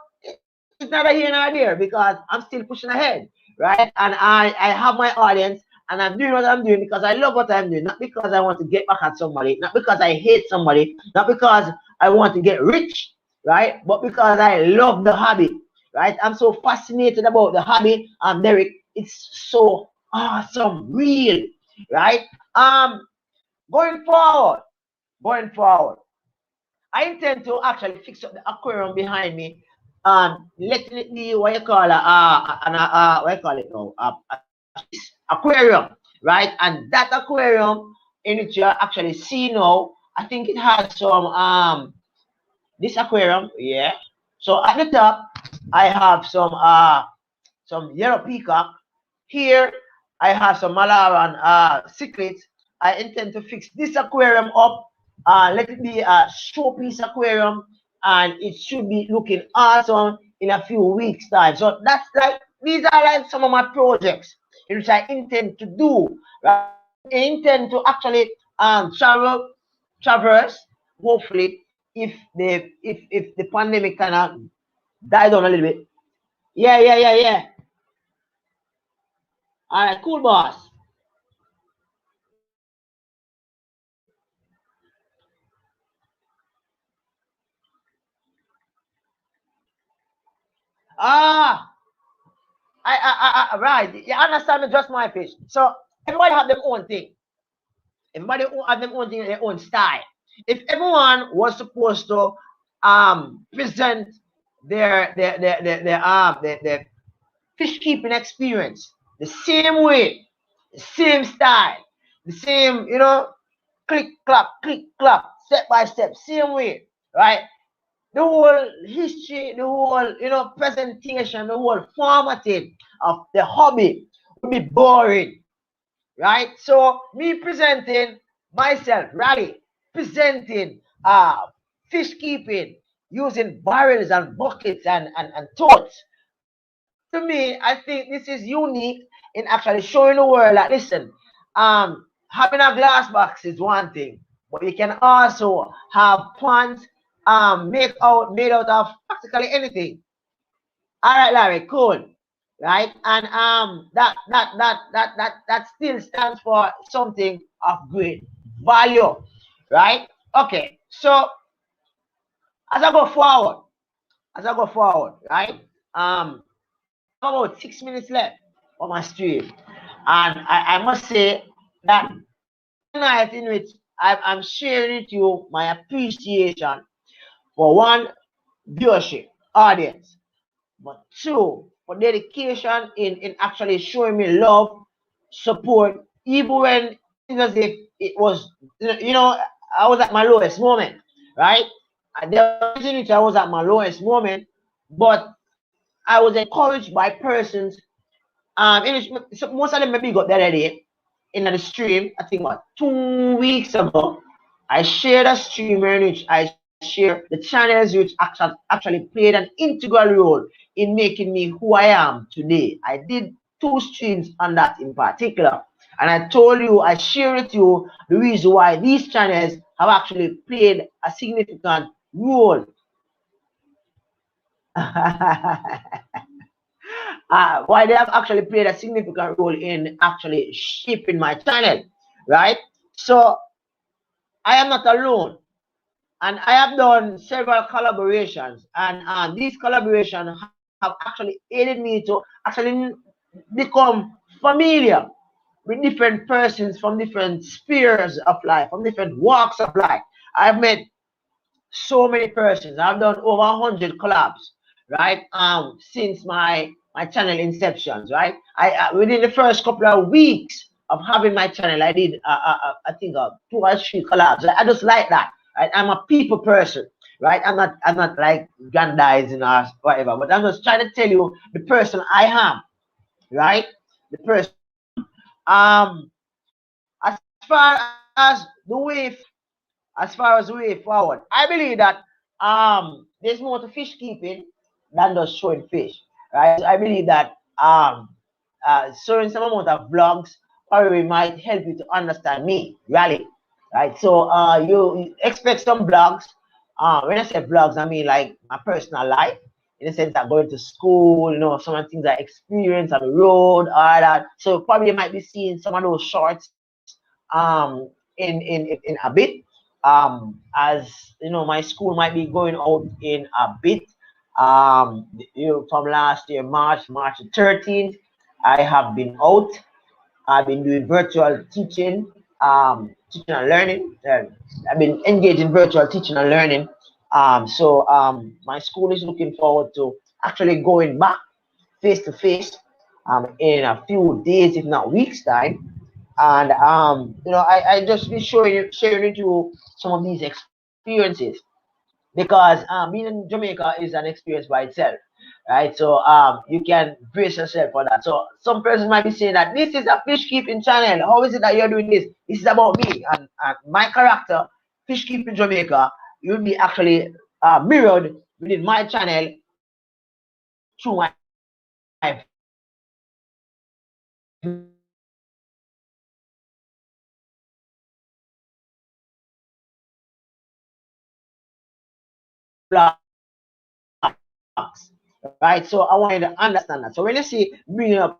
it's neither here nor there because I'm still pushing ahead, right? And I have my audience and I'm doing what I'm doing because I love what I'm doing, not because I want to get back at somebody, not because I hate somebody, not because I want to get rich, right? But because I love the hobby, right? I'm so fascinated about the hobby, Derek. It's so awesome, real, right? Um, going forward, going forward. I intend to actually fix up the aquarium behind me. Letting it be what you call what you call it now, aquarium, right? And that aquarium in which you actually see now, I think it has this aquarium, yeah. So at the top, I have some yellow peacock. Here, I have some Malaran cichlids. I intend to fix this aquarium up. Let it be a showpiece aquarium, and it should be looking awesome in a few weeks' time. So that's like these are like some of my projects which I intend to do. Right? I intend to actually traverse. Hopefully, if the pandemic kind of died down a little bit. Yeah. All right, cool, boss. Ah, right. You understand me? Just my pitch. So everybody have their own thing. Everybody have their own thing, their own style. If everyone was supposed to present their fish keeping experience the same way, the same style, the same click clap, step by step, same way, right? The whole history, the whole presentation, the whole formatting of the hobby would be boring, right? So me presenting myself, Rally, presenting fish keeping using barrels and buckets and totes, to me, I think this is unique in actually showing the world that listen, having a glass box is one thing, but you can also have plants made out of practically anything. All right, Larry, cool. Right? And that still stands for something of great value. Right? Okay. So as I go forward, right? I have about 6 minutes left on my stream. And I must say that one night in which I'm sharing with you my appreciation for one, viewership, audience, but two, for dedication in actually showing me love, support, even when it seems as if it was, I was at my lowest moment, right? And there were times in which I was at my lowest moment, but I was encouraged by persons. So most of them maybe got the other day in the stream. I think what 2 weeks ago, I shared a stream in which I share the channels which actually played an integral role in making me who I am today. I did 2 streams on that in particular. And I told you, I share with you the reason why these channels have actually played a significant role. Why they have actually played a significant role in actually shaping my channel, right? So I am not alone, and I have done several collaborations, and these collaborations have actually aided me to actually become familiar with different persons from different spheres of life, from different walks of life. I've met so many persons. I've done over 100 collabs, right? Since my channel inceptions, right? I within the first couple of weeks of having my channel, I did I think 2 or 3 collabs. I just like that. Right? I'm a people person, right? I'm not like grandizing or whatever, but I'm just trying to tell you the person I am, right? The person I am. As far as the way as far as the way forward, I believe that there's more to fish keeping than just showing fish, right? So I believe that showing some amount of vlogs probably might help you to understand me, really, right? So you expect some vlogs. When I say vlogs, I mean like my personal life, in the sense that going to school, some of the things I experience on the road, all that. So probably you might be seeing some of those shorts in a bit. As my school might be going out in a bit. From last year, March the 13th, I have been out. I've been doing virtual teaching, teaching and learning. I've been engaged in virtual teaching and learning. So my school is looking forward to actually going back face to face in a few days, if not weeks time. And I just be sharing with you some of these experiences, because being in Jamaica is an experience by itself, right? So you can brace yourself for that. So some persons might be saying that this is a fish keeping channel. How is it that you're doing this? This is about me and my character, fish keeping Jamaica. You'll be actually mirrored within my channel through my vlogs, right? So I want you to understand that. So when you see bringing up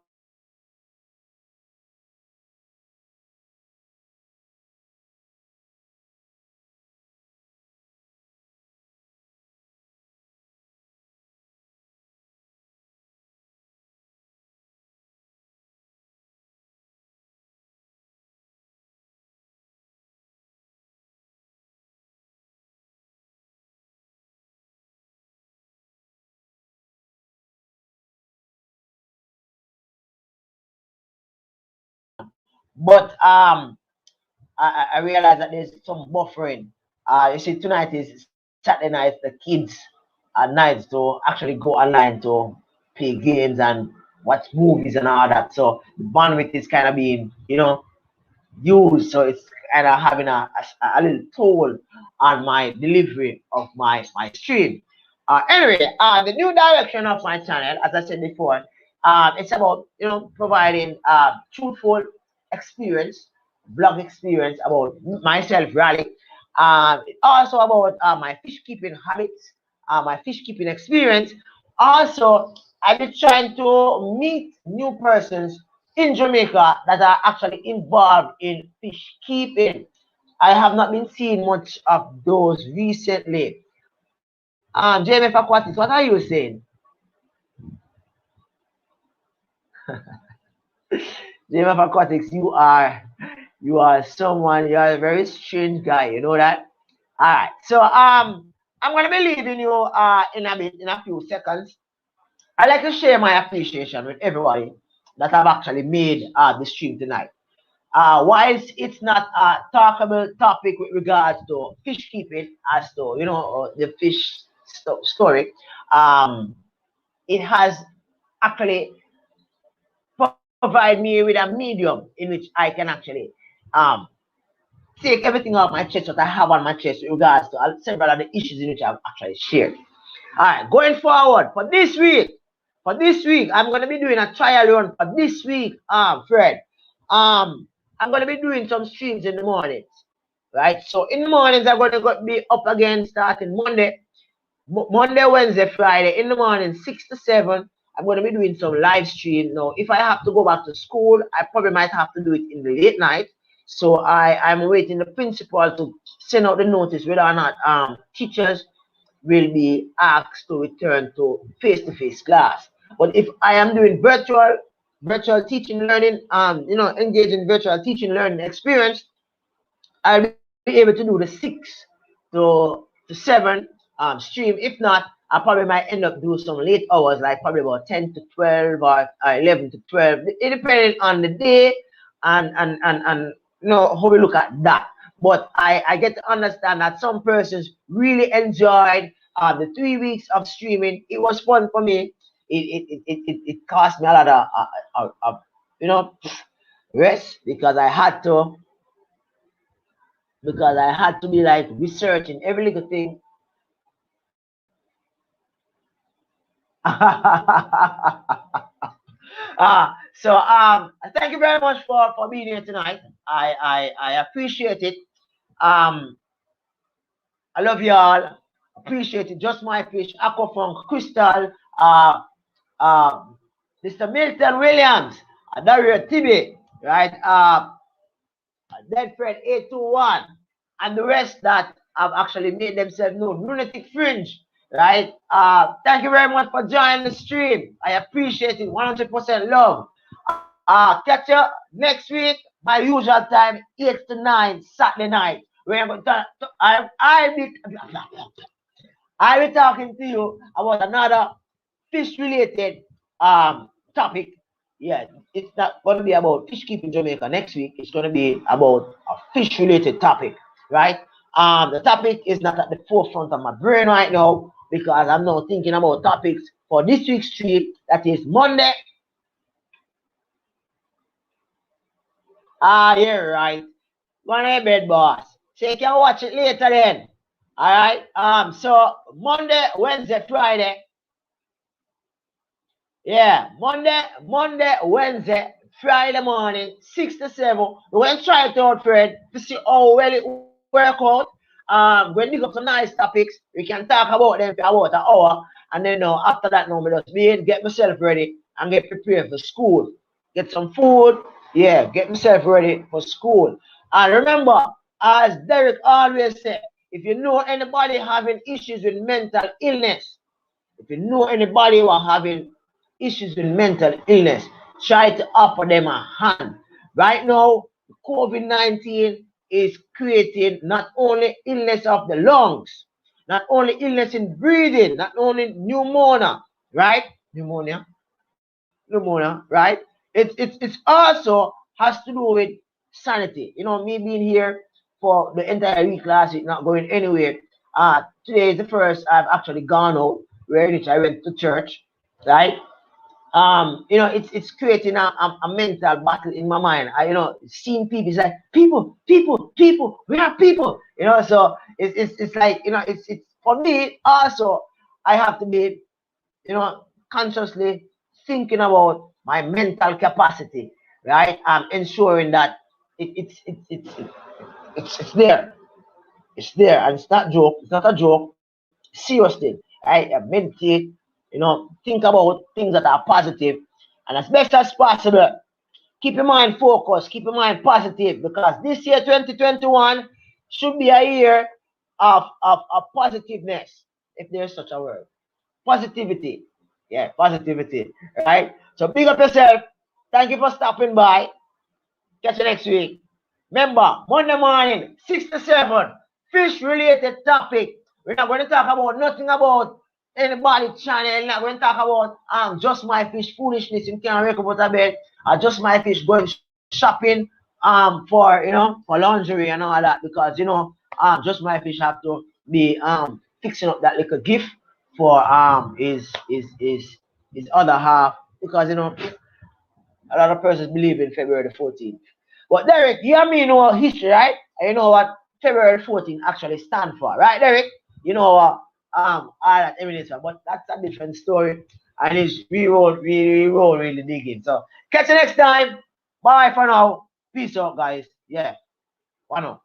but I realize that there's some buffering. You see, tonight is Saturday night. The kids at night to actually go online to play games and watch movies and all that. So the bandwidth is kind of being, used. So it's kind of having a little toll on my delivery of my stream. Anyway, the new direction of my channel, as I said before, it's about providing truthful experience, blog experience about myself, really. Also about my fish keeping habits, my fish keeping experience. Also, I've been trying to meet new persons in Jamaica that are actually involved in fish keeping. I have not been seeing much of those recently. JMF Aquatics, what are you saying? JMF Aquatics, you are someone, you are a very strange guy, you know that? Alright. So I'm gonna be leaving you in a bit, in a few seconds. I'd like to share my appreciation with everybody that have actually made the stream tonight. Whilst it's not a talkable topic with regards to fish keeping, as to the fish story, um, it has actually provide me with a medium in which I can actually um, take everything off my chest that I have on my chest with regards to several of the issues in which I've actually shared. All right, going forward for this week, I'm going to be doing a trial run for this week, Fred. I'm gonna be doing some streams in the mornings, right? So in the mornings, I'm gonna be up again starting Monday, Wednesday, Friday in the morning, 6 to 7. I'm going to be doing some live stream. Now, if I have to go back to school, I probably might have to do it in the late night. So I'm waiting the principal to send out the notice whether or not teachers will be asked to return to face-to-face class. But if I am doing virtual teaching learning, engage in virtual teaching learning experience, I'll be able to do the 6 to 7 stream. If not, I probably might end up doing some late hours, like probably about 10 to 12 or 11 to 12. It depends on the day and how we look at that. But I get to understand that some persons really enjoyed the 3 weeks of streaming. It was fun for me. It cost me a lot of rest because I had to be like researching every little thing. Thank you very much for being here tonight. I appreciate it. I love y'all. Appreciate it. Just my fish, Aqua from Crystal, uh, Mr. Milton Williams, Dario Tibi, right? Dead Fred 821, and the rest that have actually made themselves known. Lunatic Fringe, right? Thank you very much for joining the stream. I appreciate it. 100% love. Catch you next week, my usual time, 8 to 9 Saturday night. Where I'm going to I'll be talking to you about another fish related topic. Yeah, it's not going to be about fish keeping Jamaica next week. It's going to be about a fish related topic, right? The topic is not at the forefront of my brain right now because I'm now thinking about topics for this week's stream. That is Monday. Yeah, right. Go on ahead, bed boss. So you can watch it later then. All right. So Monday, Wednesday, Friday. Yeah, Monday, Wednesday, Friday morning, 6 to 7. We went to try it out, Fred, to see how well it work out. When we got some nice topics, we can talk about them for about an hour. And then after that, we just get myself ready and get prepared for school. Get some food, yeah, get myself ready for school. And remember, as Derek always said, if you know anybody having issues with mental illness, if you know anybody who are having issues with mental illness, try to offer them a hand. Right now, COVID-19 is creating not only illness of the lungs, not only illness in breathing, not only pneumonia, right? Pneumonia, right? It's also has to do with sanity. Me being here for the entire week last week, not going anywhere. Today is the first I've actually gone out, where which I went to church, right? It's creating a mental battle in my mind. Seeing people, it's like people, we are people. So it's like it's for me also. I have to be consciously thinking about my mental capacity, right? Ensuring that it's there. It's there, and it's not joke. It's not a joke. Serious thing, right? Meditate. Think about things that are positive, and as best as possible, keep your mind focused. Keep your mind positive, because this year, 2021, should be a year of positiveness, if there's such a word. Positivity. Yeah, positivity. Right? So big up yourself. Thank you for stopping by. Catch you next week. Remember, Monday morning, 6 to 7, fish related topic. We're not going to talk about nothing about anybody channel. We're not going to talk about just my fish foolishness. You can't wake up out of bed. Just my fish going shopping for lingerie and all that, because just my fish have to be fixing up that little gift for his other half, because a lot of persons believe in February the 14th. But Derek, you and me know history, right? And you know what February 14th actually stand for, right, Derek? You know what all that evidence, but that's a different story. And it's we roll really digging. So catch you next time. Bye for now. Peace out, guys. Yeah. Why not?